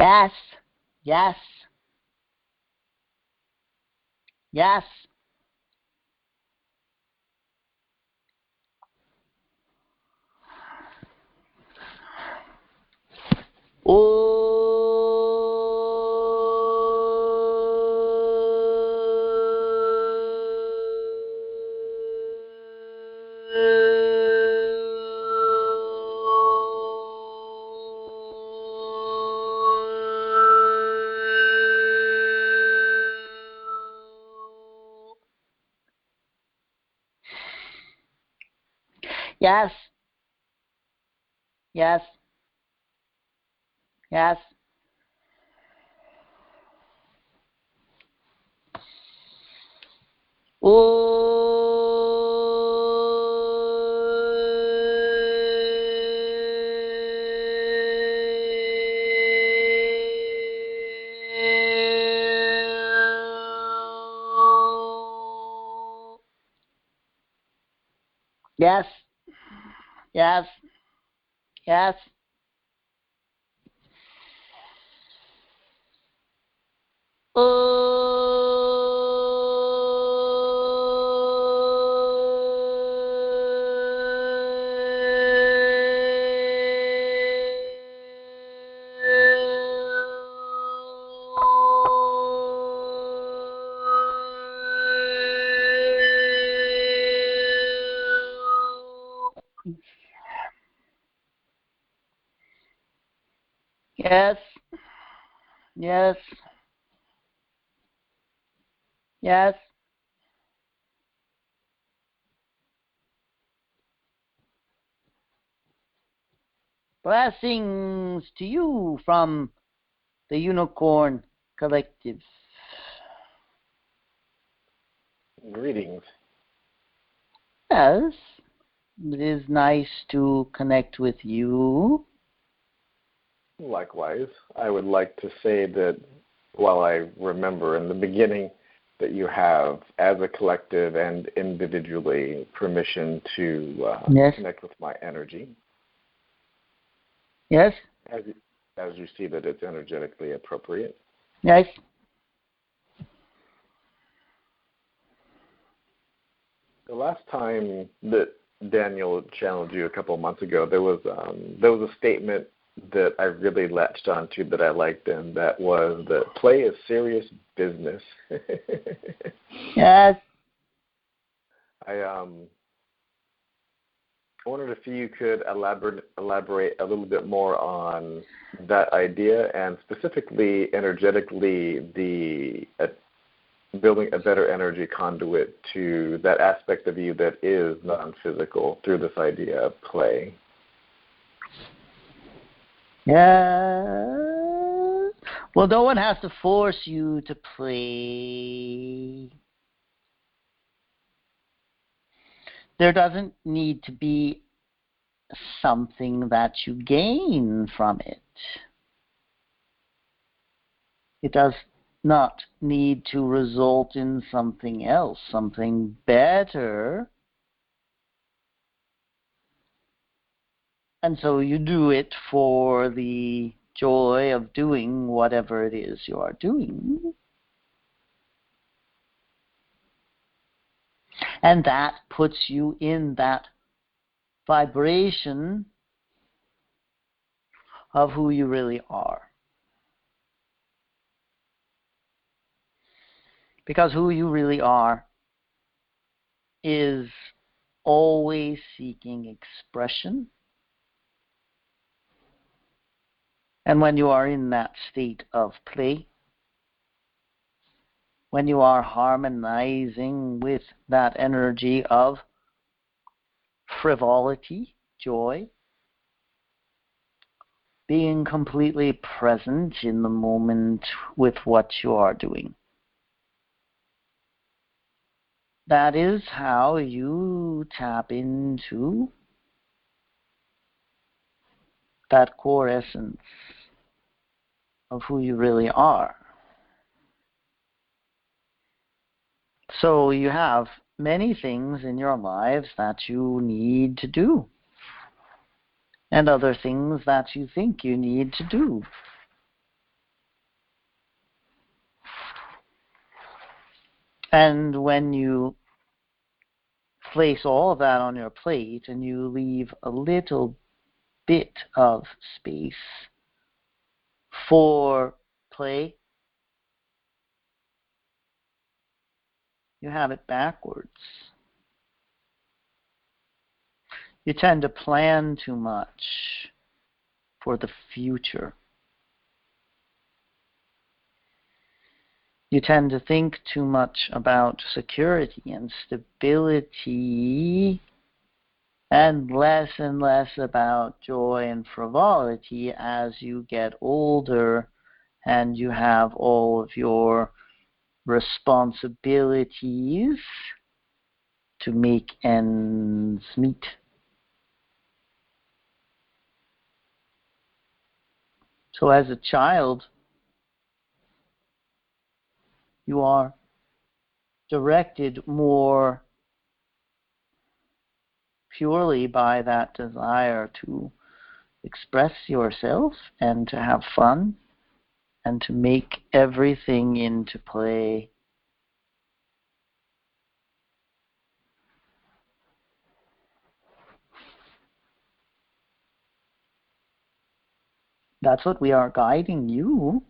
Yes. Yes. Yes. Yes. Yes. Yes. Yes. Yes. Yes. Yes. Yes. Yes. Blessings to you from the Unicorn Collective. Greetings. Yes, it is nice to connect with you. Likewise, I would like to say that while I remember in the beginning that you have, as a collective and individually, permission to Yes. connect with my energy, Yes. as you see that it's energetically appropriate. Yes. The last time that Daniel challenged you a couple of months ago, there was a statement that I really latched onto that I liked, and that was that play is serious business. Yes. I wondered if you could elaborate a little bit more on that idea, and specifically energetically building a better energy conduit to that aspect of you that is non-physical through this idea of play. Yeah. Well, no one has to force you to play. There doesn't need to be something that you gain from it. It does not need to result in something else, something better. And so you do it for the joy of doing whatever it is you are doing. And that puts you in that vibration of who you really are. Because who you really are is always seeking expression. And when you are in that state of play, when you are harmonizing with that energy of frivolity, joy, being completely present in the moment with what you are doing. That is how you tap into that core essence of who you really are. So you have many things in your lives that you need to do, and other things that you think you need to do. And when you place all of that on your plate and you leave a little bit of space for play, you have it backwards. You tend to plan too much for the future. You tend to think too much about security and stability and less about joy and frivolity as you get older and you have all of your responsibilities to make ends meet. So as a child, you are directed more purely by that desire to express yourself and to have fun and to make everything into play. That's what we are guiding you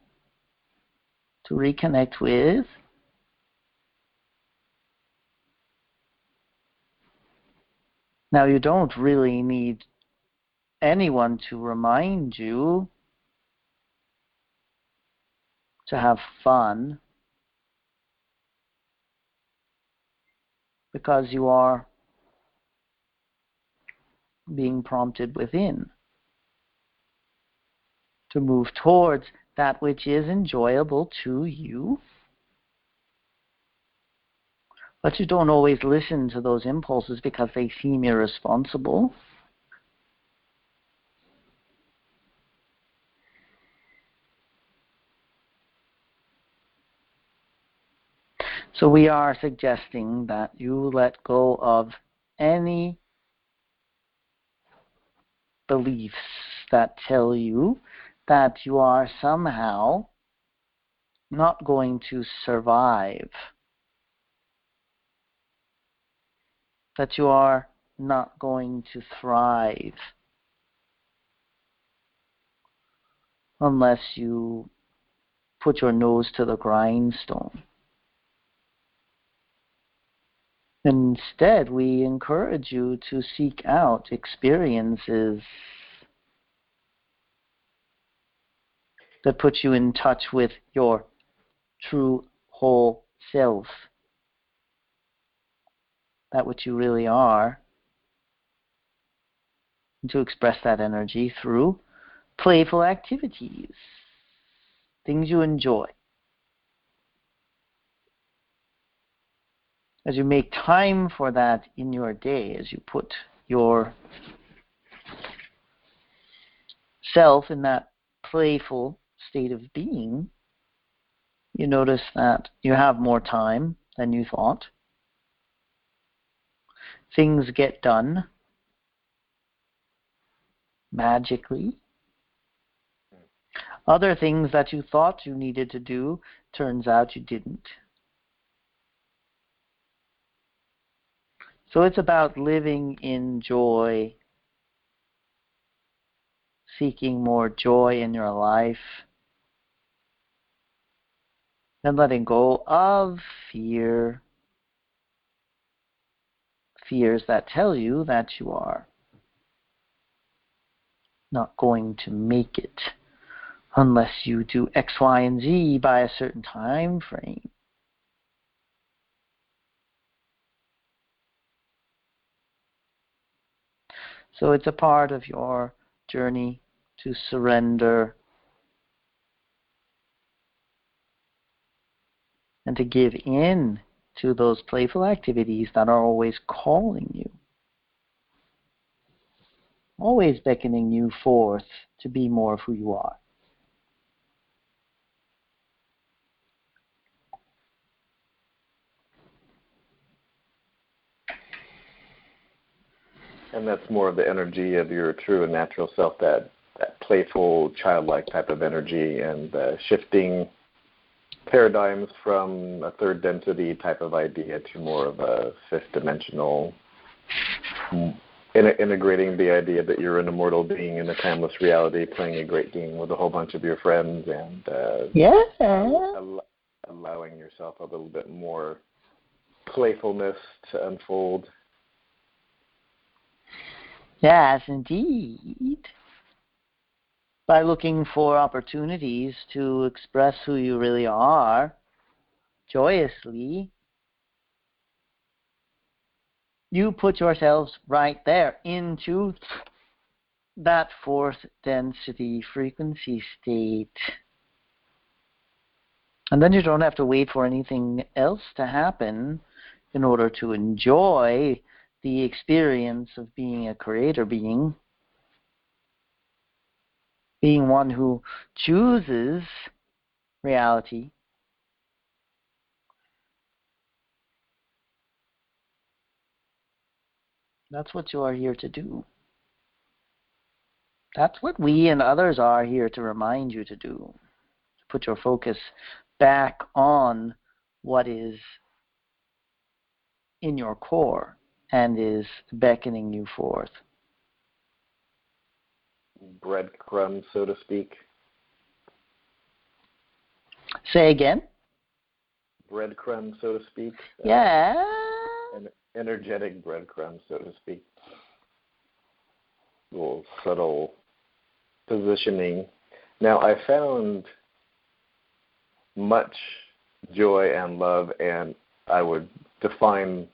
to reconnect with. Now, you don't really need anyone to remind you to have fun because you are being prompted within to move towards that which is enjoyable to you. But you don't always listen to those impulses because they seem irresponsible. So we are suggesting that you let go of any beliefs that tell you that you are somehow not going to survive, that you are not going to thrive unless you put your nose to the grindstone. Instead, we encourage you to seek out experiences that put you in touch with your true whole self, that which you really are, and to express that energy through playful activities, things you enjoy. As you make time for that in your day, as you put your self in that playful state of being, you notice that you have more time than you thought. Things get done magically. Other things that you thought you needed to do, turns out you didn't. So it's about living in joy, seeking more joy in your life, and letting go of fears that tell you that you are not going to make it unless you do X, Y, and Z by a certain time frame. So it's a part of your journey to surrender and to give in to those playful activities that are always calling you, always beckoning you forth to be more of who you are. And that's more of the energy of your true and natural self, that playful, childlike type of energy, and the shifting paradigms from a third density type of idea to more of a fifth dimensional, integrating the idea that you're an immortal being in a timeless reality, playing a great game with a whole bunch of your friends, and allowing yourself a little bit more playfulness to unfold. Yes, indeed. By looking for opportunities to express who you really are joyously, you put yourselves right there into that fourth density frequency state. And then you don't have to wait for anything else to happen in order to enjoy the experience of being a creator being one who chooses reality. That's what you are here to do. That's what we and others are here to remind you to do. To put your focus back on what is in your core and is beckoning you forth. Breadcrumbs, so to speak. Say again? Breadcrumbs, so to speak. Yeah. Energetic breadcrumbs, so to speak. A little subtle positioning. Now, I found much joy and love, and I would define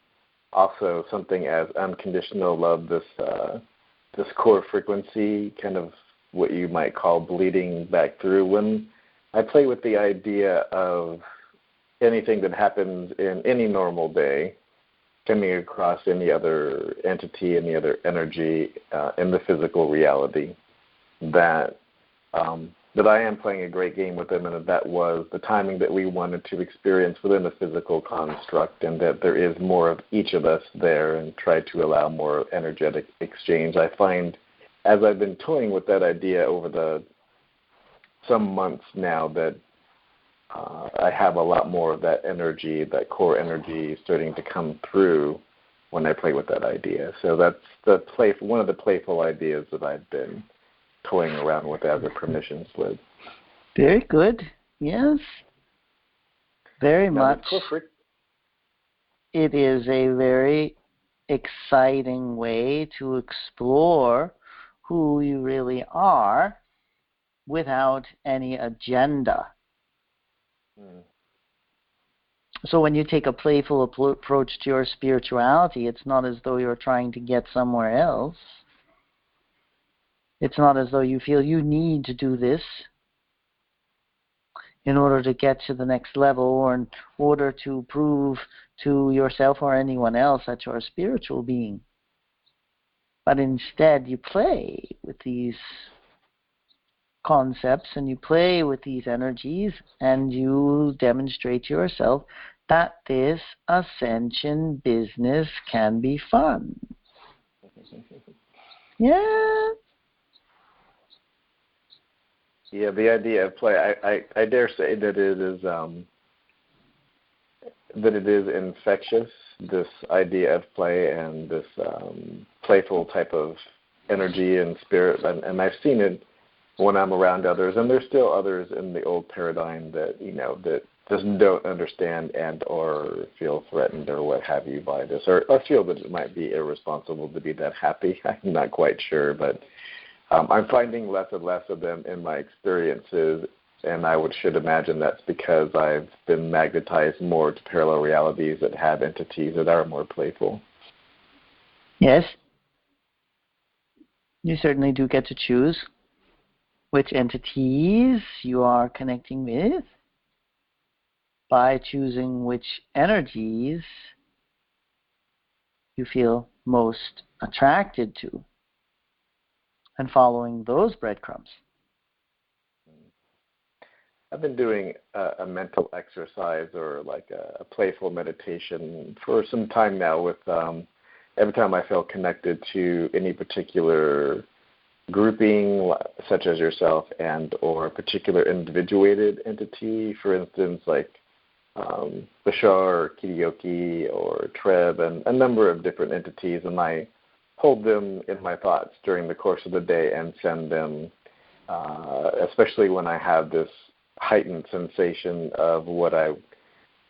also something as unconditional love, this core frequency, kind of what you might call bleeding back through. When I play with the idea of anything that happens in any normal day, coming across any other entity, any other energy in the physical reality, that I am playing a great game with them, and that was the timing that we wanted to experience within the physical construct, and that there is more of each of us there, and try to allow more energetic exchange. I find, as I've been toying with that idea over some months now, that I have a lot more of that energy, that core energy, starting to come through when I play with that idea. So that's one of the playful ideas that I've been toying around with as a permission slip. Very good. Yes. Very much. It is a very exciting way to explore who you really are without any agenda. So when you take a playful approach to your spirituality, it's not as though you're trying to get somewhere else. It's not as though you feel you need to do this in order to get to the next level, or in order to prove to yourself or anyone else that you're a spiritual being. But instead, you play with these concepts, and you play with these energies, and you demonstrate to yourself that this ascension business can be fun. Yeah. Yeah, the idea of play, I dare say that it is infectious, this idea of play and this playful type of energy and spirit, and I've seen it when I'm around others, and there's still others in the old paradigm that that just don't understand and or feel threatened or what have you by this, or feel that it might be irresponsible to be that happy. I'm not quite sure, but I'm finding less and less of them in my experiences, and I should imagine that's because I've been magnetized more to parallel realities that have entities that are more playful. Yes. You certainly do get to choose which entities you are connecting with by choosing which energies you feel most attracted to and following those breadcrumbs. I've been doing a mental exercise, or like a playful meditation for some time now, with every time I feel connected to any particular grouping, such as yourself, and or a particular individuated entity, for instance, like Bashar or Kiriyoki or Treb, and a number of different entities, and I hold them in my thoughts during the course of the day and send them, especially when I have this heightened sensation of what I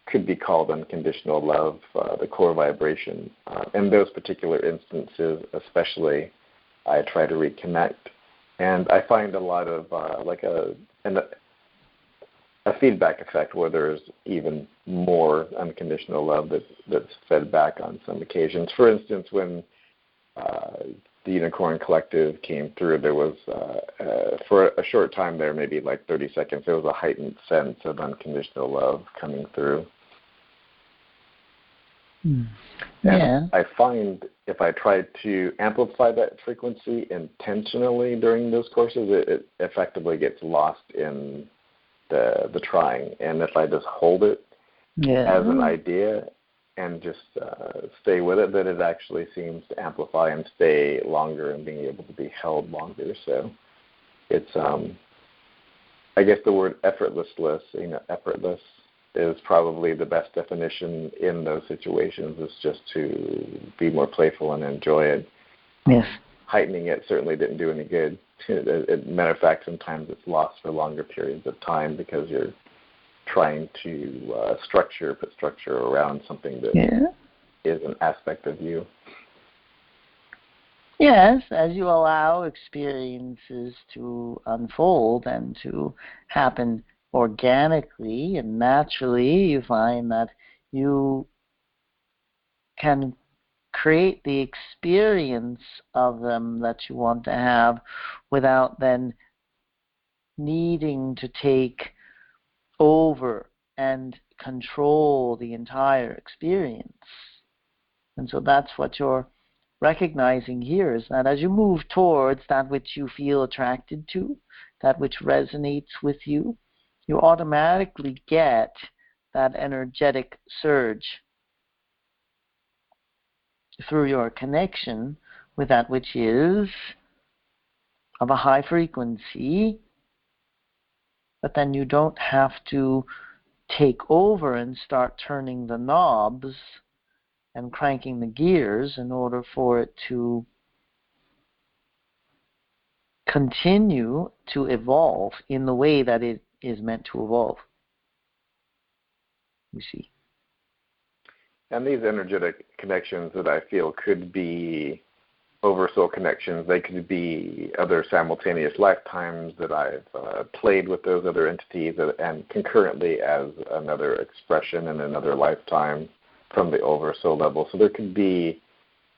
could be called unconditional love, the core vibration. In those particular instances, especially, I try to reconnect, and I find a lot of a feedback effect where there's even more unconditional love that's fed back on some occasions. For instance, when the Unicorn Collective came through, there was, for a short time there, maybe like 30 seconds, there was a heightened sense of unconditional love coming through. Yeah. And I find if I try to amplify that frequency intentionally during those courses, it effectively gets lost in the trying. And if I just hold it as an idea and just stay with it, then it actually seems to amplify and stay longer and being able to be held longer. So it's, I guess the word effortless is probably the best definition in those situations, is just to be more playful and enjoy it. Yes. Heightening it certainly didn't do any good. Matter of fact, sometimes it's lost for longer periods of time because you're trying to put structure around something that is an aspect of you. Yes, as you allow experiences to unfold and to happen organically and naturally, you find that you can create the experience of them that you want to have without then needing to take over and control the entire experience. And so that's what you're recognizing here, is that as you move towards that which you feel attracted to, that which resonates with you, you automatically get that energetic surge through your connection with that which is of a high frequency, but then you don't have to take over and start turning the knobs and cranking the gears in order for it to continue to evolve in the way that it is meant to evolve. You see. And these energetic connections that I feel could be oversoul connections, they could be other simultaneous lifetimes that I've played with those other entities and concurrently as another expression in another lifetime from the oversoul level. So there could be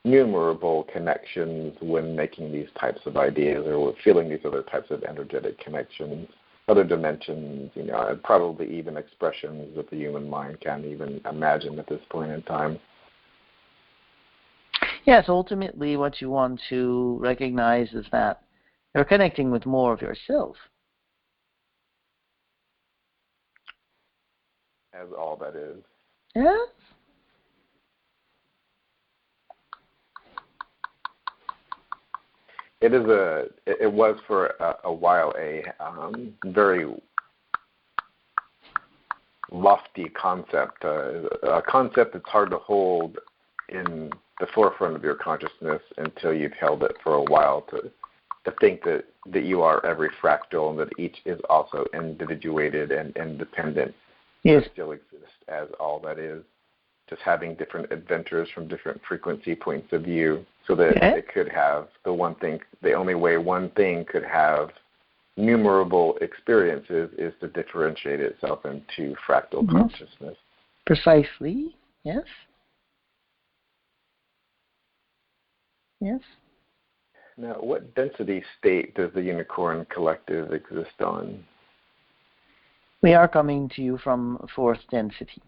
numerable connections when making these types of ideas or feeling these other types of energetic connections, other dimensions, and probably even expressions that the human mind can't even imagine at this point in time. Yes, ultimately what you want to recognize is that you're connecting with more of yourself. As all that is. Yes. It was for a while a very lofty concept, a concept that's hard to hold in the forefront of your consciousness until you've held it for a while, to think that you are every fractal and that each is also individuated and independent. Yes. It still exists as all that is, just having different adventures from different frequency points of view, so that it could have the only way one thing could have numerable experiences is to differentiate itself into fractal consciousness. Precisely. Yes. Yes. Now, what density state does the Unicorn Collective exist on? We are coming to you from fourth density.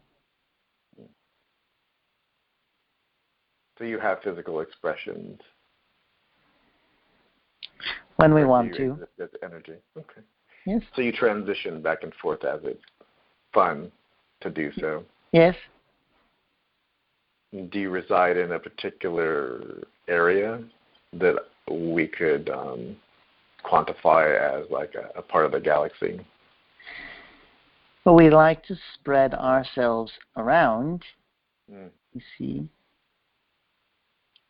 So you have physical expressions. When we want to. Exist as energy. Okay. Yes. So you transition back and forth as it's fun to do so. Yes. Do you reside in a particular area that we could quantify as like a part of the galaxy. But we like to spread ourselves around, you see.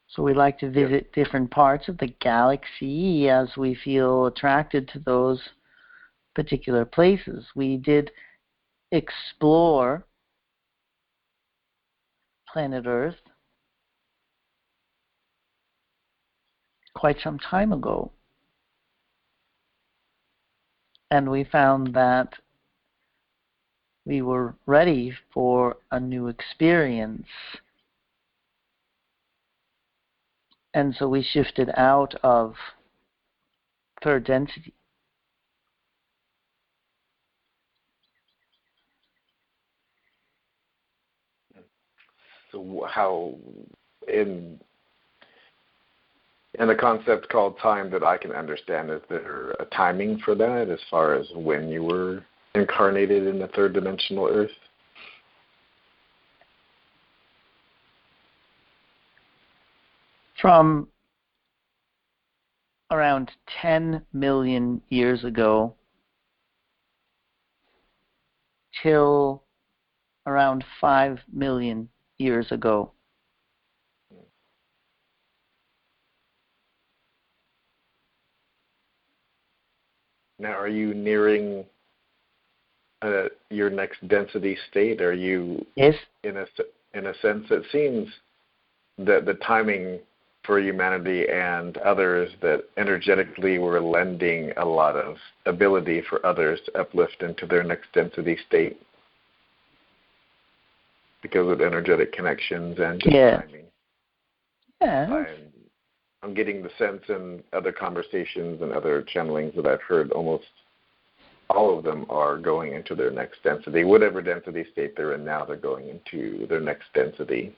So we like to visit different parts of the galaxy as we feel attracted to those particular places. We did explore planet Earth quite some time ago. And we found that we were ready for a new experience. And so we shifted out of third density. So how in a concept called time that I can understand, is there a timing for that as far as when you were incarnated in the third dimensional Earth? From around 10 million years ago till around 5 million years ago. Now, are you nearing your next density state? Are you, Yes. in a sense, it seems that the timing for humanity and others, that energetically we're lending a lot of ability for others to uplift into their next density state because of energetic connections and just timing. Yeah. I'm getting the sense in other conversations and other channelings that I've heard, almost all of them are going into their next density. Whatever density state they're in now, they're going into their next density.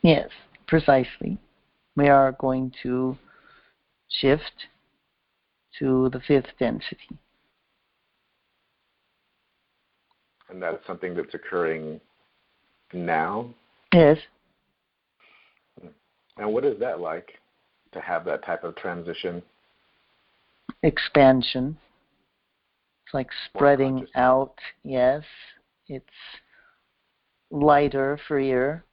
Yes, precisely. We are going to shift to the fifth density. And that's something that's occurring now? Yes. And what is that like, to have that type of transition? Expansion. It's like spreading out. Yes. It's lighter, freer.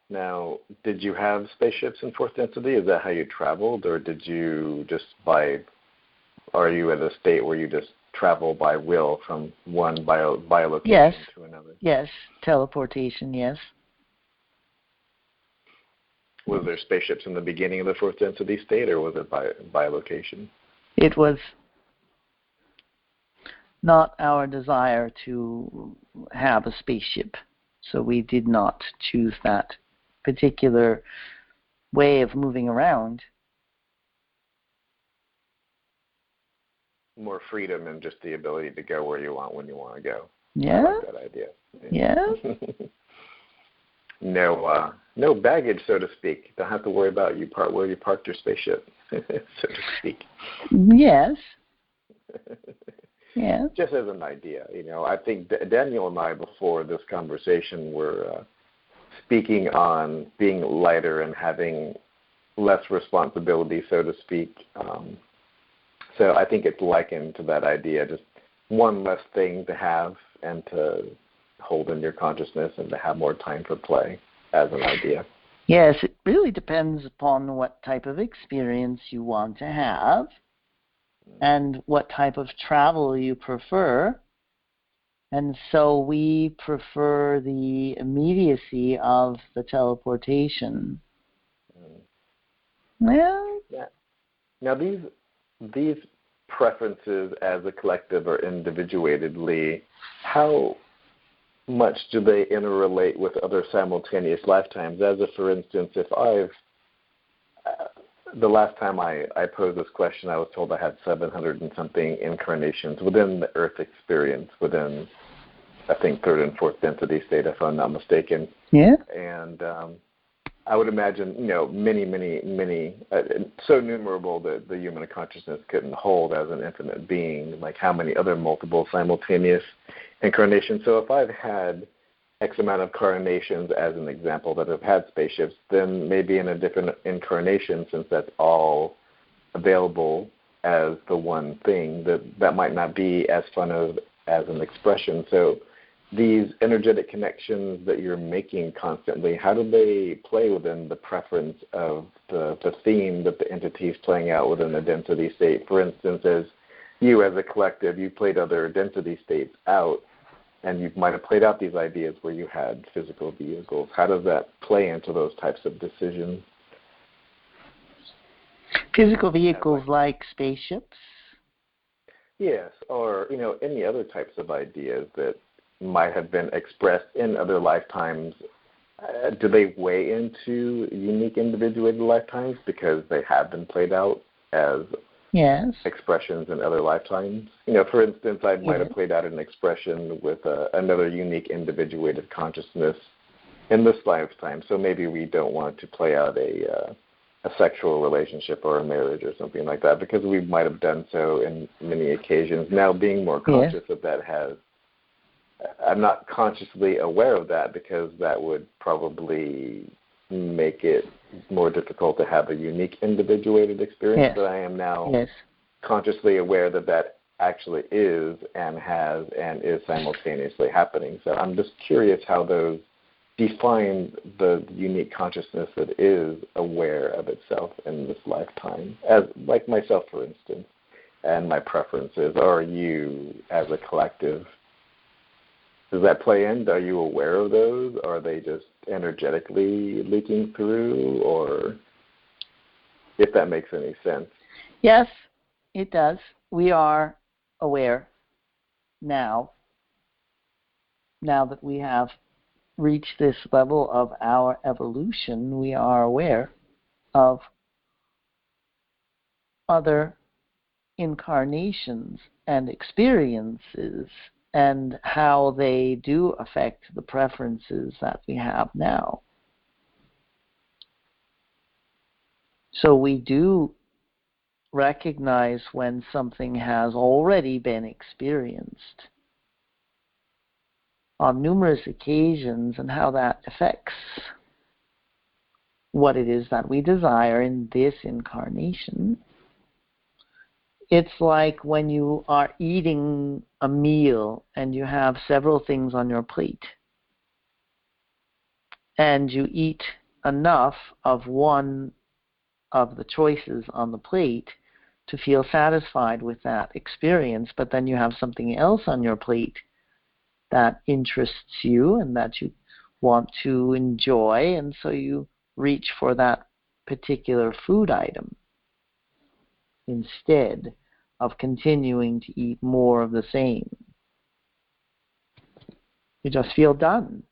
Now, did you have spaceships in fourth density? Is that how you traveled, or did you just are you at a state where you just travel by will from one biolocation to another? Yes, teleportation, yes. Was there spaceships in the beginning of the fourth density state, or was it by location? It was not our desire to have a spaceship, so we did not choose that particular way of moving around. More freedom and just the ability to go where you want when you want to go. Yeah. I like that idea. Yeah. No baggage, so to speak. Don't have to worry about where you parked your spaceship, so to speak. Yes. Yeah. Just as an idea, I think Daniel and I, before this conversation, were speaking on being lighter and having less responsibility, so to speak. So I think it's likened to that idea, just one less thing to have and to hold in your consciousness and to have more time for play as an idea. Yes, it really depends upon what type of experience you want to have and what type of travel you prefer. And so we prefer the immediacy of the teleportation. Well, yeah. Now these preferences as a collective or individuatedly, how much do they interrelate with other simultaneous lifetimes? As if, for instance, if the last time I posed this question, I was told I had 700 and something incarnations within the Earth experience, within, I think, third and fourth density state, if I'm not mistaken. Yeah. And I would imagine, many, so numerable that the human consciousness couldn't hold as an infinite being, like how many other multiple simultaneous incarnations. So if I've had X amount of incarnations, as an example, that have had spaceships, then maybe in a different incarnation, since that's all available as the one thing, that might not be as fun as an expression. So these energetic connections that you're making constantly, how do they play within the preference of the theme that the entity is playing out within the density state? For instance, as you as a collective, you played other density states out, and you might have played out these ideas where you had physical vehicles. How does that play into those types of decisions? Physical vehicles like spaceships? Yes, or any other types of ideas that might have been expressed in other lifetimes. Do they weigh into unique individuated lifetimes because they have been played out as expressions in other lifetimes? For instance, I might have played out an expression with another unique individuated consciousness in this lifetime, so maybe we don't want to play out a sexual relationship or a marriage or something like that, because we might have done so in many occasions. Now, being more conscious of that I'm not consciously aware of that, because that would probably make it more difficult to have a unique individuated experience, but I am now consciously aware that actually is and has and is simultaneously happening. So I'm just curious how those define the unique consciousness that is aware of itself in this lifetime, as like myself, for instance, and my preferences. Or you as a collective, does that play in? Are you aware of those? Or are they just energetically leaking through? Or if that makes any sense. Yes, it does. We are aware now that we have reach this level of our evolution, we are aware of other incarnations and experiences and how they do affect the preferences that we have now. So we do recognize when something has already been experienced on numerous occasions and how that affects what it is that we desire in this incarnation. It's like when you are eating a meal and you have several things on your plate, and you eat enough of one of the choices on the plate to feel satisfied with that experience, but then you have something else on your plate that interests you and that you want to enjoy, and so you reach for that particular food item instead of continuing to eat more of the same. You just feel done.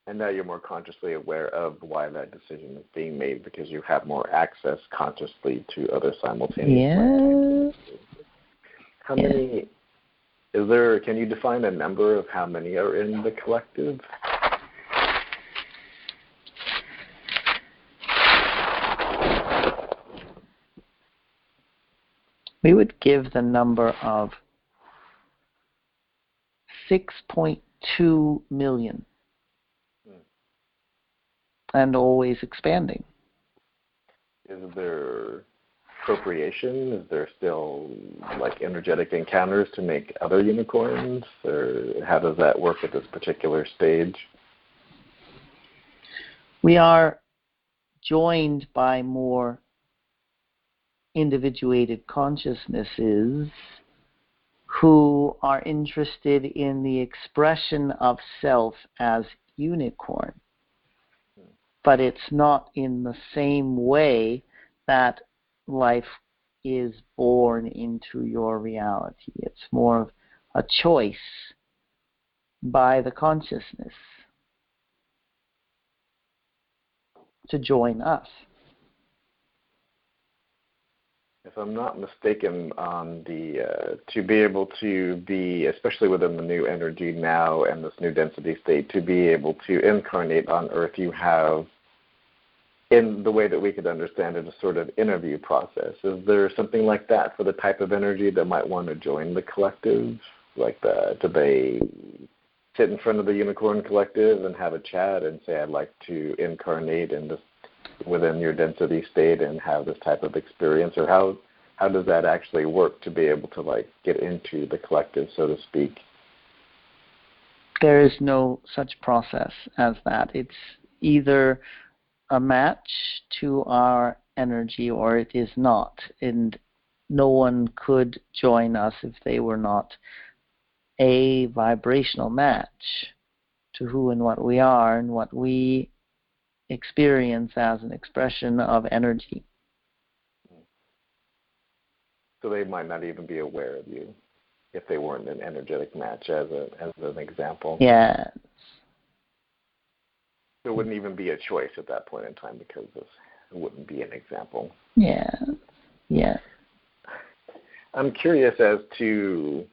And now you're more consciously aware of why that decision is being made, because you have more access consciously to other simultaneous How many can you define a number of how many are in the collective? We would give the number of 6.2 million. And always expanding. Is there appropriation? Is there still energetic encounters to make other unicorns? Or how does that work at this particular stage? We are joined by more individuated consciousnesses who are interested in the expression of self as unicorn. But it's not in the same way that life is born into your reality. It's more of a choice by the consciousness to join us. If I'm not mistaken, on to be able to be, especially within the new energy now and this new density state, to be able to incarnate on Earth, you have, in the way that we could understand it, a sort of interview process. Is there something like that for the type of energy that might want to join the collective? Do they sit in front of the Unicorn Collective and have a chat and say, I'd like to incarnate in this within your density state and have this type of experience? Or how does that actually work to be able to get into the collective, so to speak? There is no such process as that. It's either a match to our energy or it is not. And no one could join us if they were not a vibrational match to who and what we are and what we experience as an expression of energy. So they might not even be aware of you if they weren't an energetic match, as an example. Yeah. There wouldn't even be a choice at that point in time because it wouldn't be an example. Yeah. Yeah. I'm curious as to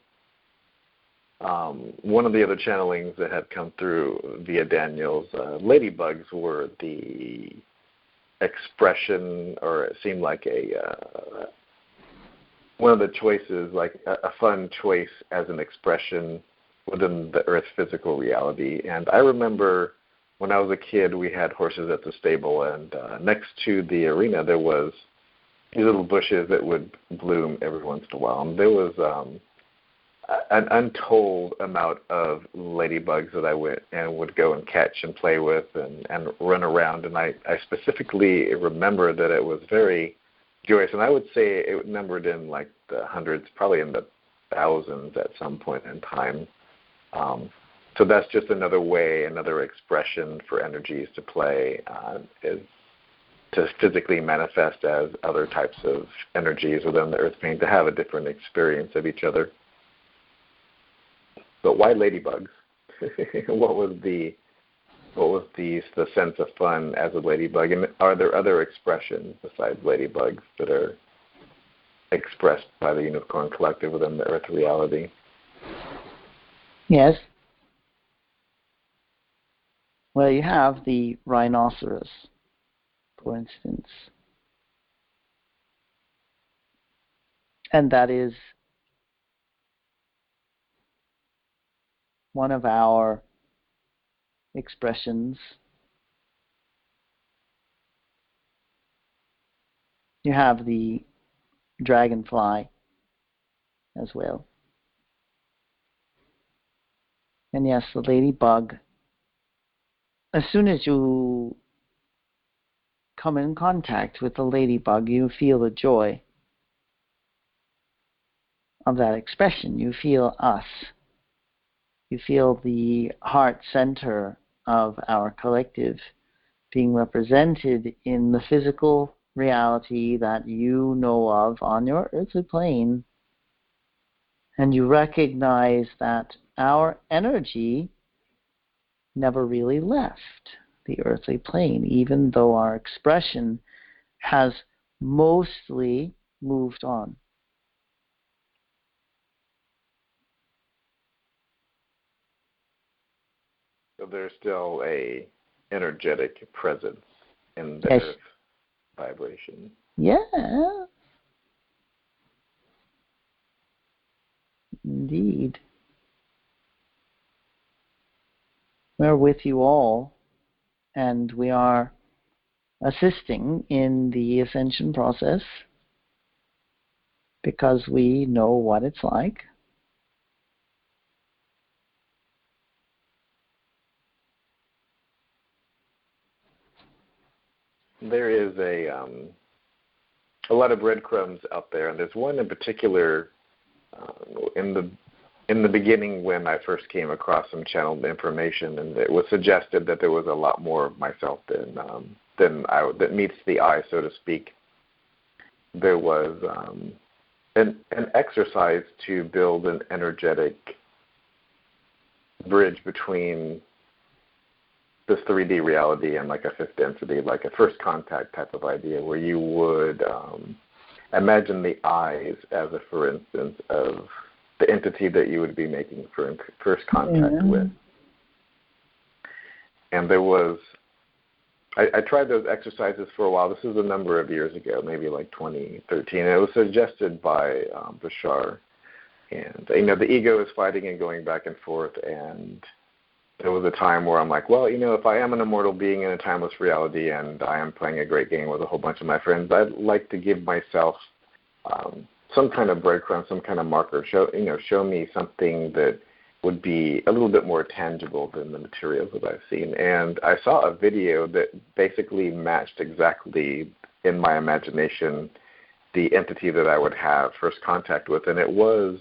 one of the other channelings that had come through via Daniel's. Ladybugs were the expression, or it seemed like one of the choices, like a fun choice as an expression within the Earth's physical reality. And I remember when I was a kid, we had horses at the stable, and next to the arena there was these little bushes that would bloom every once in a while. And there was an untold amount of ladybugs that I went and would go and catch and play with and run around. And I specifically remember that it was very joyous. And I would say it numbered in like the hundreds, probably in the thousands at some point in time. So that's just another way, another expression for energies to play, is to physically manifest as other types of energies within the earth plane, to have a different experience of each other. But why ladybugs? What was the sense of fun as a ladybug? And are there other expressions besides ladybugs that are expressed by the Unicorn Collective within the Earth reality? Yes. Well, you have the rhinoceros, for instance. And that is one of our expressions. You have the dragonfly as well. And yes, the ladybug. As soon as you come in contact with the ladybug, you feel the joy of that expression. You feel us. You feel the heart center of our collective being represented in the physical reality that you know of on your earthly plane. And you recognize that our energy never really left the earthly plane, even though our expression has mostly moved on. So there's still a energetic presence in the Earth vibration. Yeah. Indeed. We're with you all, and we are assisting in the ascension process because we know what it's like. There is a lot of breadcrumbs out there, and there's one in particular in the beginning when I first came across some channeled information, and it was suggested that there was a lot more of myself that meets the eye, so to speak. There was an exercise to build an energetic bridge between this 3D reality and like a fifth density, like a first contact type of idea, where you would imagine the eyes as a, for instance, of the entity that you would be making first contact with. And there was, I tried those exercises for a while. This is a number of years ago, maybe like 2013. And it was suggested by Bashar And, the ego is fighting and going back and forth. And there was a time where I'm like, well, if I am an immortal being in a timeless reality and I am playing a great game with a whole bunch of my friends, I'd like to give myself some kind of breadcrumb, some kind of marker. Show me something that would be a little bit more tangible than the materials that I've seen. And I saw a video that basically matched exactly in my imagination the entity that I would have first contact with. And it was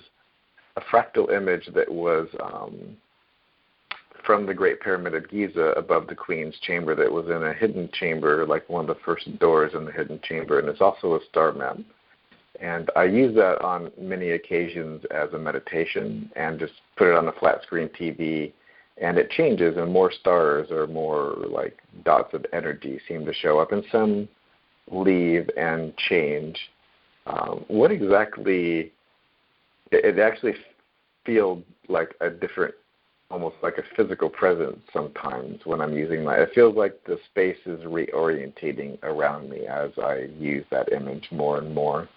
a fractal image that was from the Great Pyramid of Giza above the Queen's Chamber, that was in a hidden chamber, like one of the first doors in the hidden chamber. And it's also a star map. And I use that on many occasions as a meditation and just put it on a flat screen TV, and it changes, and more stars or more like dots of energy seem to show up, and some leave and change. What exactly, it actually feels like a different, almost like a physical presence sometimes when I'm using it feels like the space is reorientating around me as I use that image more and more.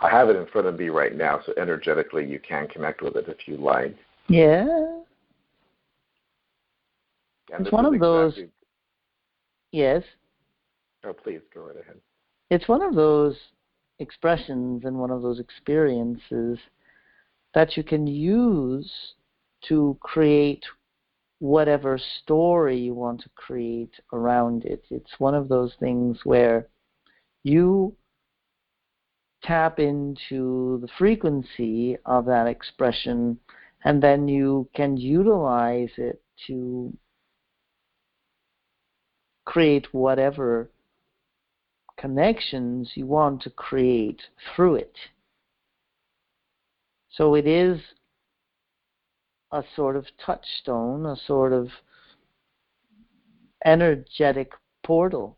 I have it in front of me right now, so energetically you can connect with it if you like. Yeah. And it's one of those. Yes. Oh, please go right ahead. It's one of those expressions and one of those experiences that you can use to create whatever story you want to create around it. It's one of those things where you tap into the frequency of that expression, and then you can utilize it to create whatever connections you want to create through it. So it is a sort of touchstone, a sort of energetic portal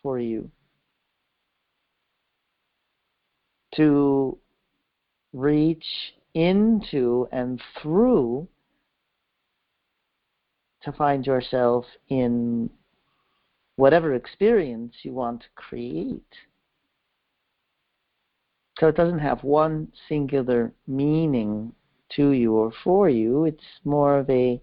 for you to reach into and through to find yourself in whatever experience you want to create. So it doesn't have one singular meaning to you or for you. It's more of a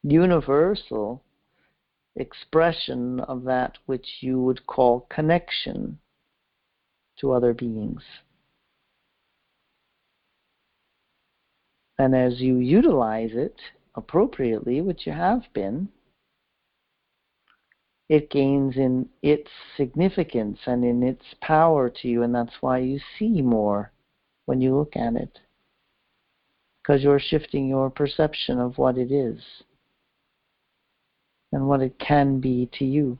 universal expression of that which you would call connection to other beings. And as you utilize it appropriately, which you have been, it gains in its significance and in its power to you, and that's why you see more when you look at it, because you're shifting your perception of what it is and what it can be to you.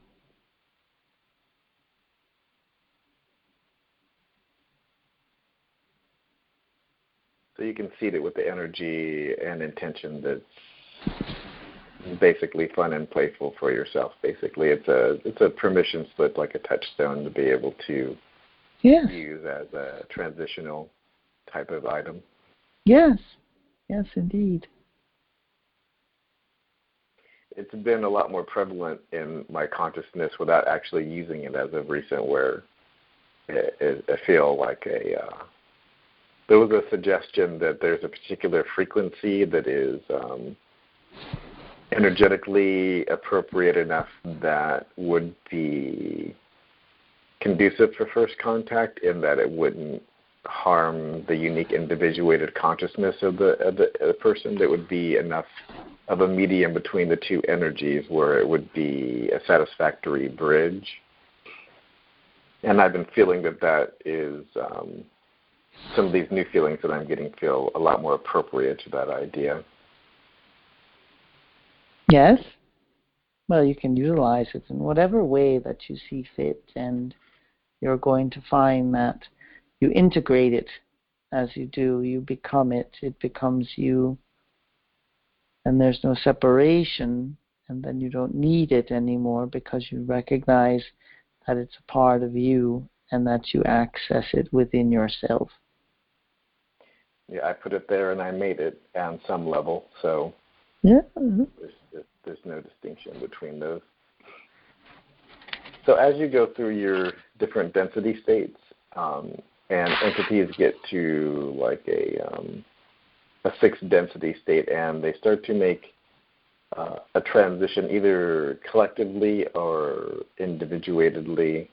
So you can seed it with the energy and intention that's basically fun and playful for yourself. Basically, it's a permission slip, like a touchstone, to be able to use as a transitional type of item. Yes, yes, indeed. It's been a lot more prevalent in my consciousness without actually using it as of recent, where I feel like there was a suggestion that there's a particular frequency that is energetically appropriate enough that would be conducive for first contact, in that it wouldn't harm the unique individuated consciousness of the person. That would be enough of a medium between the two energies where it would be a satisfactory bridge. And I've been feeling that is some of these new feelings that I'm getting feel a lot more appropriate to that idea. Yes. Well, you can utilize it in whatever way that you see fit, and you're going to find that you integrate it as you do. You become it. It becomes you. And there's no separation, and then you don't need it anymore because you recognize that it's a part of you and that you access it within yourself. Yeah, I put it there and I made it on some level, so yeah. There's no distinction between those. So as you go through your different density states, and entities get to like a sixth density state, and they start to make a transition either collectively or individuatedly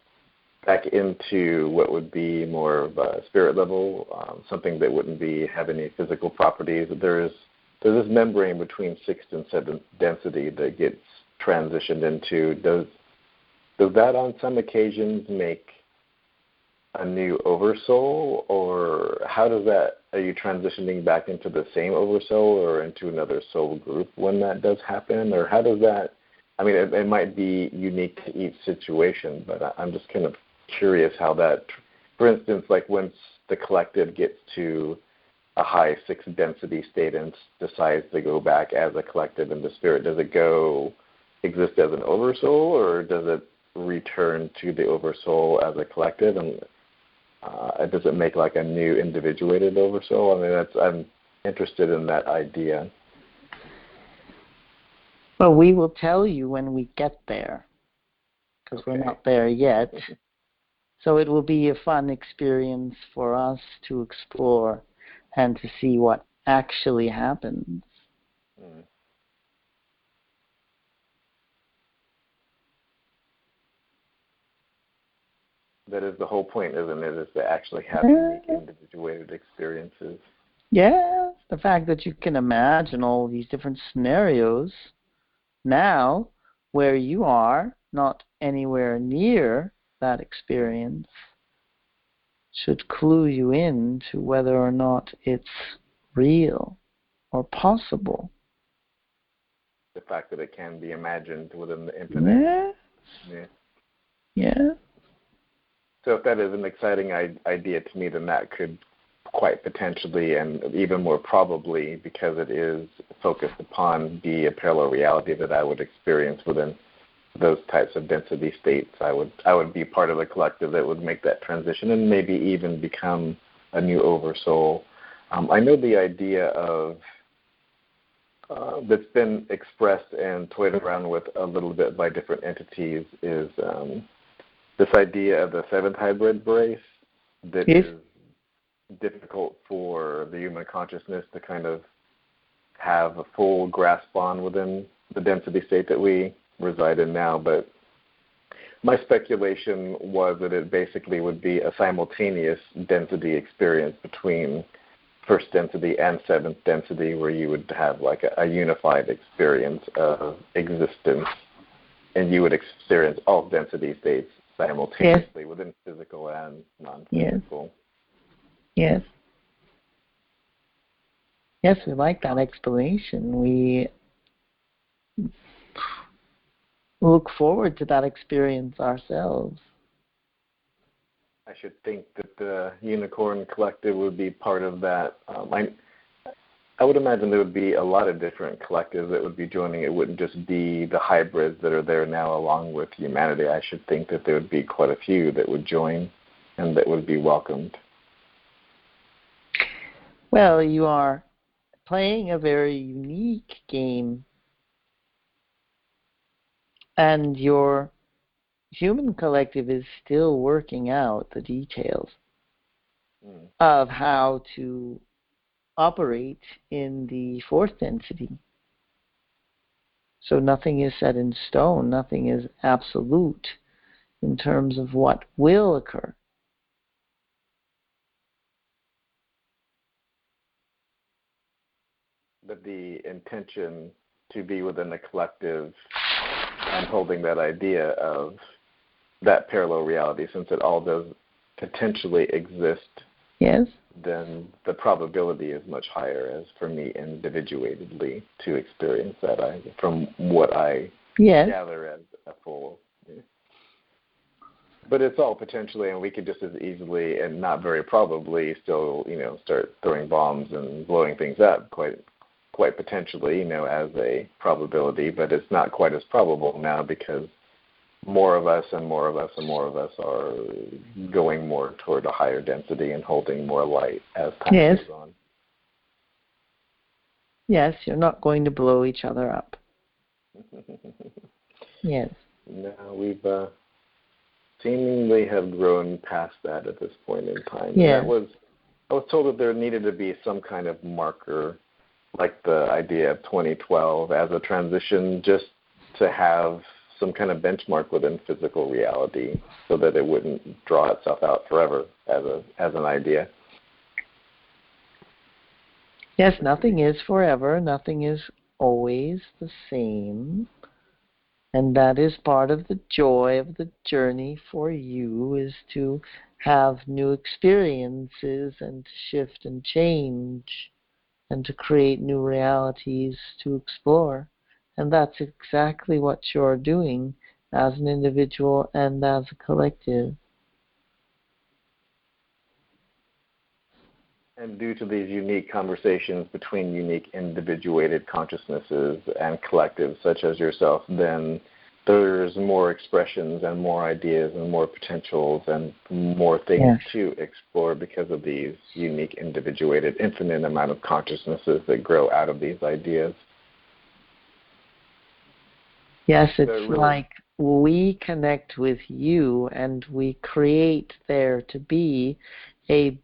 back into what would be more of a spirit level, something that wouldn't have any physical properties. There's this membrane between sixth and seventh density that gets transitioned into. Does that on some occasions make a new oversoul, or how does that, are you transitioning back into the same oversoul or into another soul group when that does happen, or how does that, I mean, it might be unique to each situation, but I'm just kind of curious how that, for instance, like once the collective gets to a high sixth density state and decides to go back as a collective in the spirit, does it go exist as an oversoul, or does it return to the oversoul as a collective, and does it make like a new individuated oversoul? I mean, I'm interested in that idea. Well, we will tell you when we get there, because we're not there yet. So it will be a fun experience for us to explore and to see what actually happens. Mm. That is the whole point, isn't it? Is to actually have unique individuated experiences. Yeah, the fact that you can imagine all these different scenarios now where you are not anywhere near that experience should clue you in to whether or not it's real or possible. The fact that it can be imagined within the infinite. Yes. Yeah. So if that is an exciting idea to me, then that could quite potentially, and even more probably, because it is focused upon, be a parallel reality that I would experience within those types of density states. I would be part of a collective that would make that transition and maybe even become a new oversoul. I know the idea of that's been expressed and toyed around with a little bit by different entities is this idea of the seventh hybrid brace that is difficult for the human consciousness to kind of have a full grasp on within the density state that we reside in now. But my speculation was that it basically would be a simultaneous density experience between first density and seventh density, where you would have like a unified experience of existence, and you would experience all density states simultaneously within physical and non-physical. Yes. Yes, we like that explanation. We look forward to that experience ourselves. I should think that the Unicorn Collective would be part of that. I would imagine there would be a lot of different collectives that would be joining. It wouldn't just be the hybrids that are there now along with humanity. I should think that there would be quite a few that would join and that would be welcomed. Well, you are playing a very unique game, and your human collective is still working out the details of how to operate in the fourth density. So nothing is set in stone, nothing is absolute in terms of what will occur. But the intention to be within the collective and holding that idea of that parallel reality, since it all does potentially exist, then the probability is much higher as for me individuatedly to experience that, from what I gather as a full. But it's all potentially, and we could just as easily and not very probably still, start throwing bombs and blowing things up quite potentially, as a probability, but it's not quite as probable now because more of us and more of us and more of us are going more toward a higher density and holding more light as time goes on. Yes, you're not going to blow each other up. Yes. No, seemingly have grown past that at this point in time. And Yes. I was told that there needed to be some kind of marker, like the idea of 2012 as a transition, just to have some kind of benchmark within physical reality so that it wouldn't draw itself out forever as an idea. Yes, nothing is forever. Nothing is always the same. And that is part of the joy of the journey for you, is to have new experiences and to shift and change and to create new realities to explore. And that's exactly what you're doing as an individual and as a collective. And due to these unique conversations between unique individuated consciousnesses and collectives such as yourself, then there's more expressions and more ideas and more potentials and more things Yes. to explore because of these unique individuated, infinite amount of consciousnesses that grow out of these ideas. Yes, it's really, like we connect with you and we create there to be a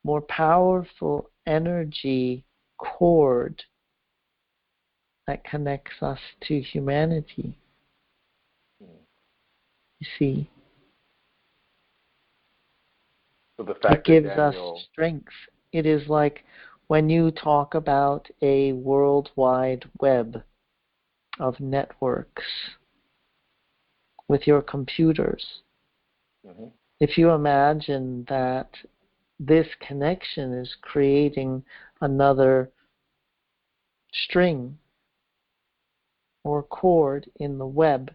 more powerful energy cord that connects us to humanity. You see, so the fact it gives that Daniel, us strength. It is like when you talk about a worldwide web of networks with your computers. mm-hmm. If you imagine that this connection is creating another string or cord in the web,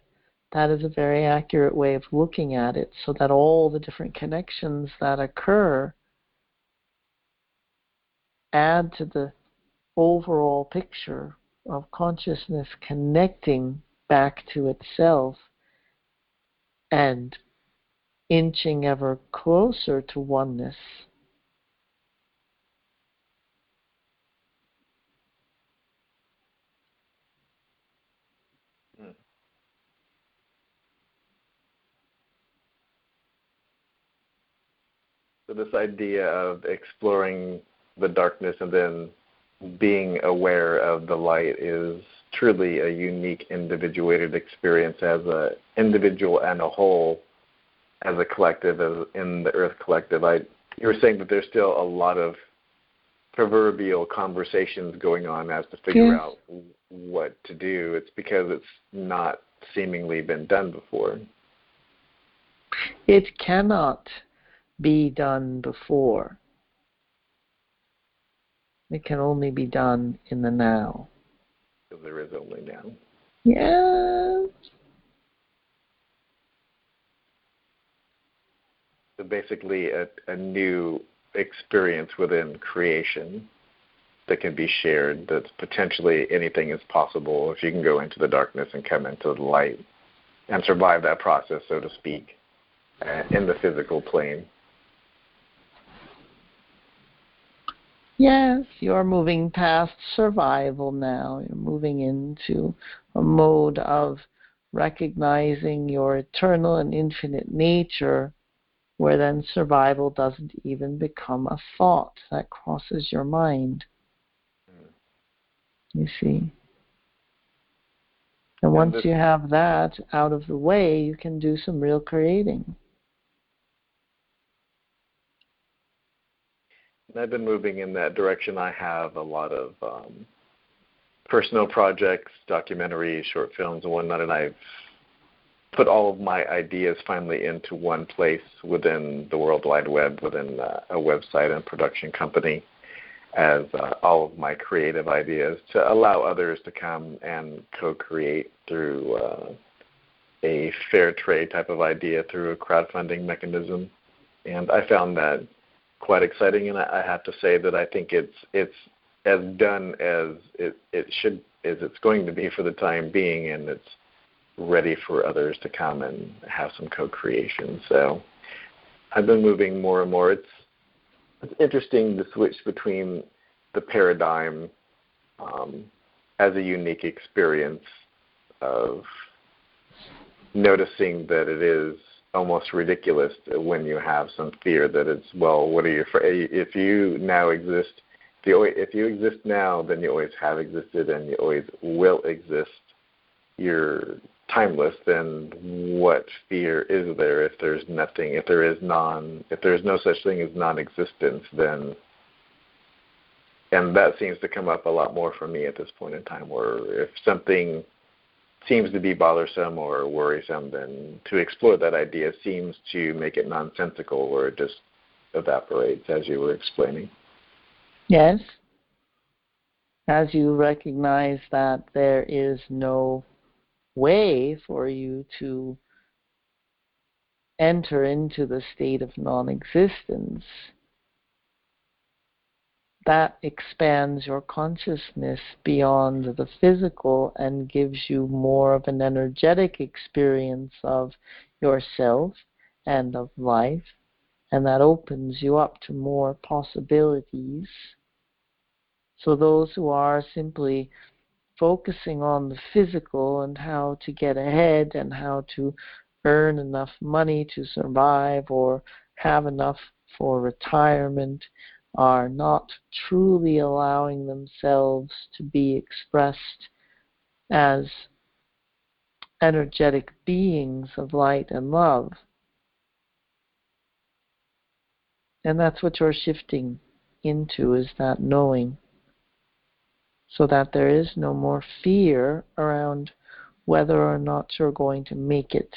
that is a very accurate way of looking at it, so that all the different connections that occur add to the overall picture of consciousness connecting back to itself and inching ever closer to oneness. So this idea of exploring the darkness and then being aware of the light is truly a unique individuated experience as an individual and a whole, as a collective, as in the Earth Collective. You were saying that there's still a lot of proverbial conversations going on as to figure out what to do. It's because it's not seemingly been done before. It cannot be done before. It can only be done in the now. Because there is only now. Yes. So basically a new experience within creation that can be shared, that's potentially anything is possible if you can go into the darkness and come into the light and survive that process, so to speak, in the physical plane. Yes, you're moving past survival now. You're moving into a mode of recognizing your eternal and infinite nature, where then survival doesn't even become a thought that crosses your mind. You see? And once you have that out of the way, you can do some real creating. And I've been moving in that direction. I have a lot of personal projects, documentaries, short films, and whatnot, and I've put all of my ideas finally into one place within the World Wide Web, within a website and production company, as all of my creative ideas, to allow others to come and co-create through a fair trade type of idea through a crowdfunding mechanism. And I found that quite exciting, and I have to say that I think it's as done as it should, as it's going to be for the time being, and it's ready for others to come and have some co-creation. So I've been moving more and more. It's interesting to switch between the paradigm as a unique experience of noticing that it is almost ridiculous when you have some fear that it's, well, what are you afraid? If you now exist, if you exist now, then you always have existed and you always will exist. You're timeless. Then what fear is there if there's nothing? If there's no such thing as non-existence, then, and that seems to come up a lot more for me at this point in time, where if something seems to be bothersome or worrisome, then to explore that idea seems to make it nonsensical, where it just evaporates, as you were explaining. Yes. As you recognize that there is no way for you to enter into the state of non-existence, that expands your consciousness beyond the physical and gives you more of an energetic experience of yourself and of life, and that opens you up to more possibilities. So those who are simply focusing on the physical and how to get ahead and how to earn enough money to survive or have enough for retirement are not truly allowing themselves to be expressed as energetic beings of light and love. And that's what you're shifting into, is that knowing, so that there is no more fear around whether or not you're going to make it.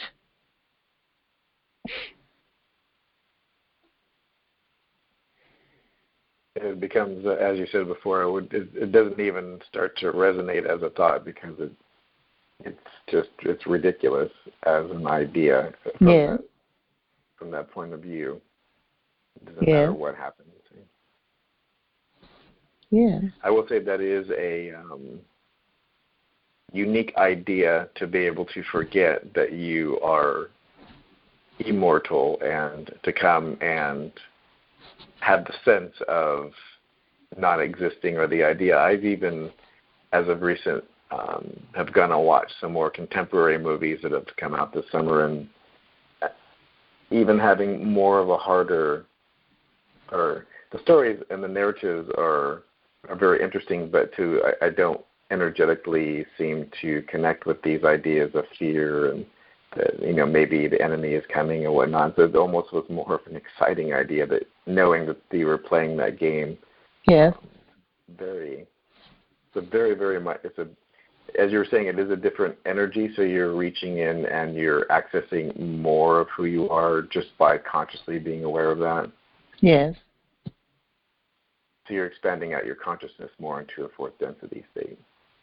It becomes, as you said before, it doesn't even start to resonate as a thought, because it's ridiculous as an idea from that point of view. It doesn't matter what happens. Yeah. I will say that is a unique idea, to be able to forget that you are immortal and to come and have the sense of not existing, or the idea. I've even, as of recent, have gone and watched some more contemporary movies that have come out this summer, and even having more of a harder, or the stories and the narratives are very interesting, but I don't energetically seem to connect with these ideas of fear and that, maybe the enemy is coming or whatnot. So it almost was more of an exciting idea, that knowing that you were playing that game. Yeah. Very much. As you were saying, it is a different energy. So you're reaching in and you're accessing more of who you are just by consciously being aware of that. Yes. So you're expanding out your consciousness more into a fourth density state.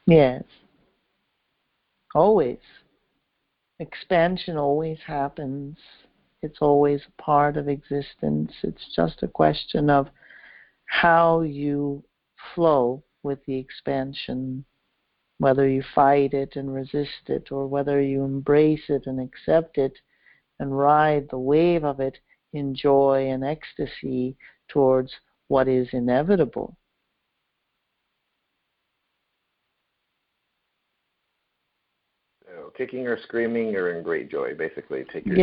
Yes. Always. Expansion always happens. It's always a part of existence. It's just a question of how you flow with the expansion, whether you fight it and resist it, or whether you embrace it and accept it and ride the wave of it in joy and ecstasy towards what is inevitable. So kicking or screaming or in great joy, basically. Take your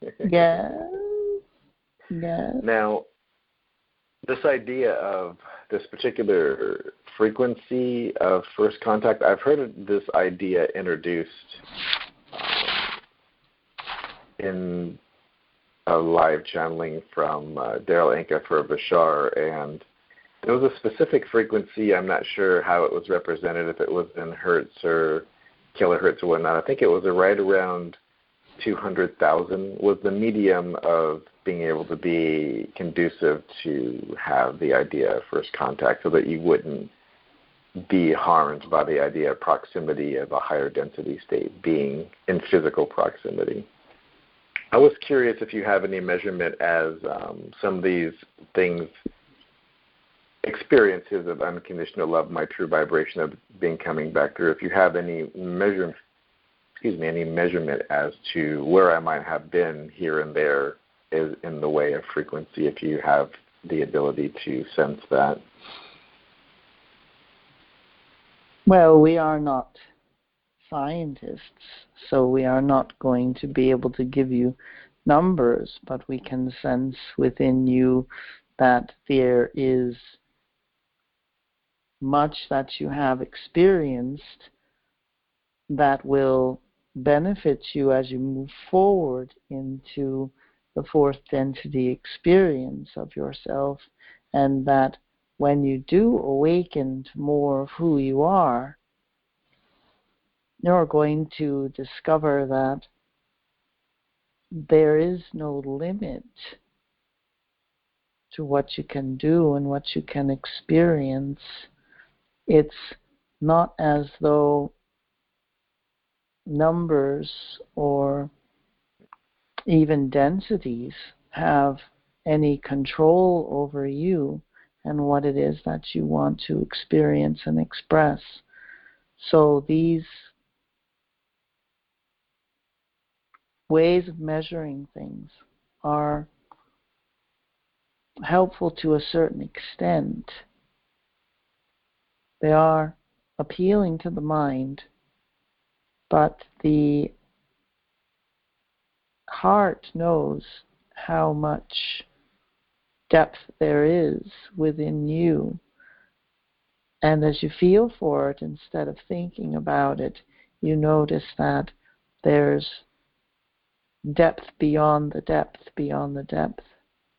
choice. Yeah. Now, this idea of this particular frequency of first contact, I've heard of this idea introduced in a live channeling from Daryl Anka for Bashar, and there was a specific frequency. I'm not sure how it was represented, if it was in hertz or kilohertz or whatnot. I think it was right around 200,000 was the medium of being able to be conducive to have the idea of first contact, so that you wouldn't be harmed by the idea of proximity of a higher density state, being in physical proximity. I was curious if you have any measurement as some of these things, experiences of unconditional love, my true vibration of being coming back through, if you have any measurement as to where I might have been here and there is in the way of frequency, if you have the ability to sense that. Well, we are not scientists, so we are not going to be able to give you numbers, but we can sense within you that there is much that you have experienced that will benefit you as you move forward into the fourth density experience of yourself, and that when you do awaken to more of who you are, you're going to discover that there is no limit to what you can do and what you can experience. It's not as though numbers or even densities have any control over you and what it is that you want to experience and express. So these ways of measuring things are helpful to a certain extent. They are appealing to the mind, but the heart knows how much depth there is within you. And as you feel for it, instead of thinking about it, you notice that there's depth beyond the depth, beyond the depth.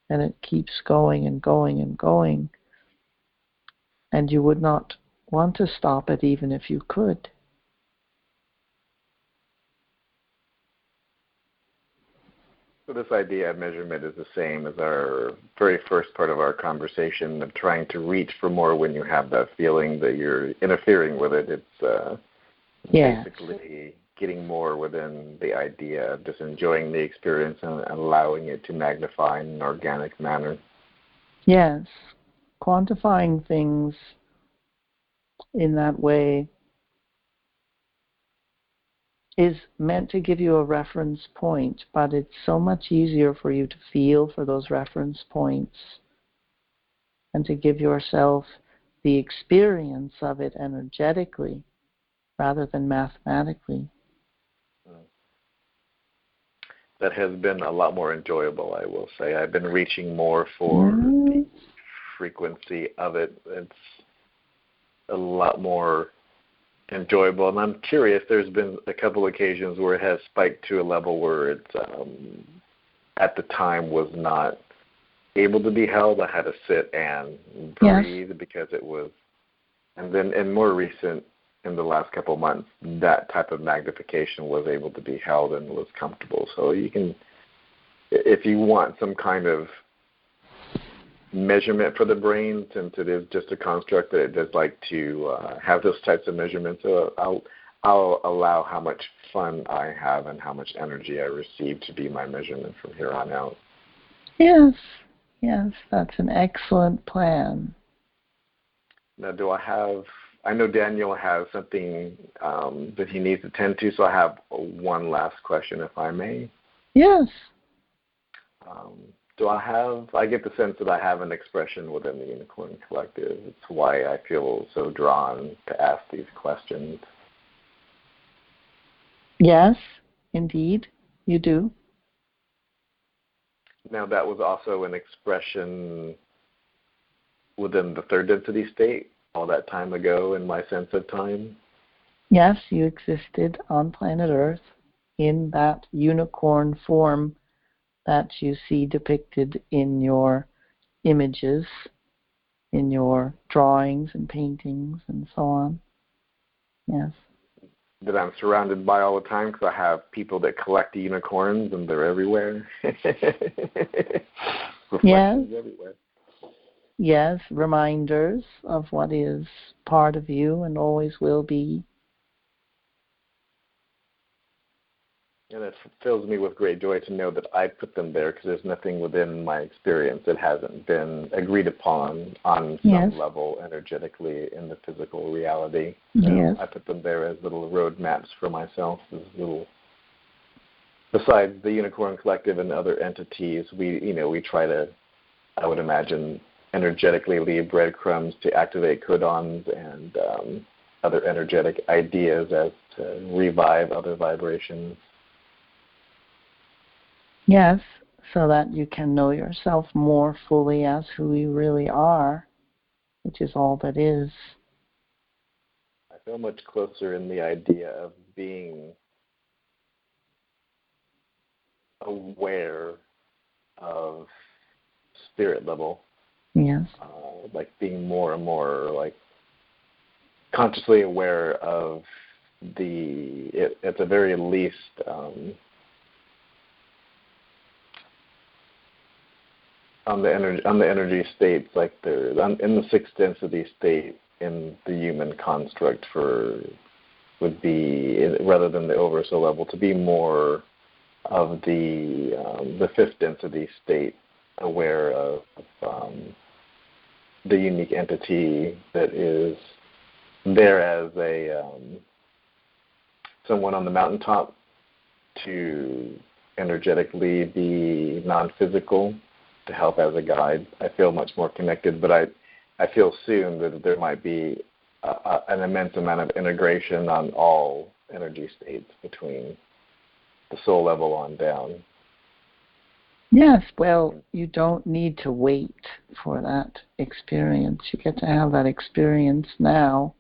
And it keeps going and going and going. And you would not want to stop it even if you could. So this idea of measurement is the same as our very first part of our conversation of trying to reach for more when you have that feeling that you're interfering with it. It's basically getting more within the idea of just enjoying the experience and allowing it to magnify in an organic manner. Yes. Quantifying things in that way is meant to give you a reference point, but it's so much easier for you to feel for those reference points and to give yourself the experience of it energetically rather than mathematically. That has been a lot more enjoyable, I will say. I've been reaching more for the frequency of it. It's a lot more enjoyable, and I'm curious, there's been a couple occasions where it has spiked to a level where it at the time was not able to be held. I had to sit and breathe because it was, and then in more recent, in the last couple of months, that type of magnification was able to be held and was comfortable. So you can, if you want some kind of measurement for the brain, since it is just a construct that it does like to have those types of measurements, I'll allow how much fun I have and how much energy I receive to be my measurement from here on out. Yes, that's an excellent plan. Now, I know Daniel has something that he needs to tend to, so I have one last question, if I may. Yes. I get the sense that I have an expression within the Unicorn Collective. It's why I feel so drawn to ask these questions. Yes, indeed, you do. Now, that was also an expression within the third density state all that time ago in my sense of time? Yes, you existed on planet Earth in that unicorn form that you see depicted in your images, in your drawings and paintings and so on. Yes. That I'm surrounded by all the time because I have people that collect the unicorns and they're everywhere. Reflections everywhere. Yes, reminders of what is part of you and always will be. And it fills me with great joy to know that I put them there because there's nothing within my experience that hasn't been agreed upon on some level energetically in the physical reality. Yes. I put them there as little roadmaps for myself, as little. Besides the Unicorn Collective and other entities, we try to, I would imagine, energetically leave breadcrumbs to activate codons and other energetic ideas as to revive other vibrations. Yes, so that you can know yourself more fully as who you really are, which is all that is. I feel much closer in the idea of being aware of spirit level. Yes. Like being more and more like consciously aware of at the very least, on the energy states, like in the sixth density state in the human construct would be, rather than the oversoul level, to be more of the fifth density state, aware of the unique entity that is there as someone on the mountaintop, to energetically be non-physical, to help as a guide. I feel much more connected, but I feel soon that there might be an immense amount of integration on all energy states between the soul level on down. Yes, well, you don't need to wait for that experience. You get to have that experience now.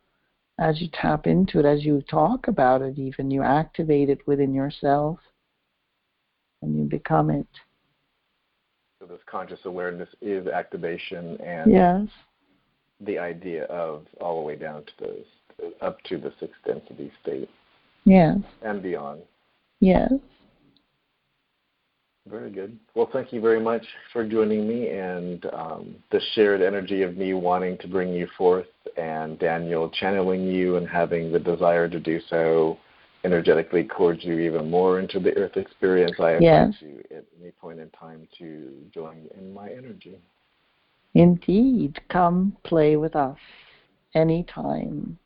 As you tap into it, as you talk about it even, you activate it within yourself and you become it. So this conscious awareness is activation, and yes, the idea of all the way down to up to the sixth density state. Yes. And beyond. Yes. Very good. Well, thank you very much for joining me, and the shared energy of me wanting to bring you forth, and Daniel channeling you and having the desire to do so energetically cords you even more into the earth experience. I invite you at any point in time to join in my energy. Indeed. Come play with us anytime.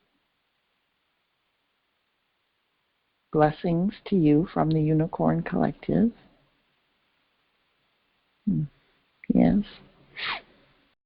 Blessings to you from the Unicorn Collective. Yes.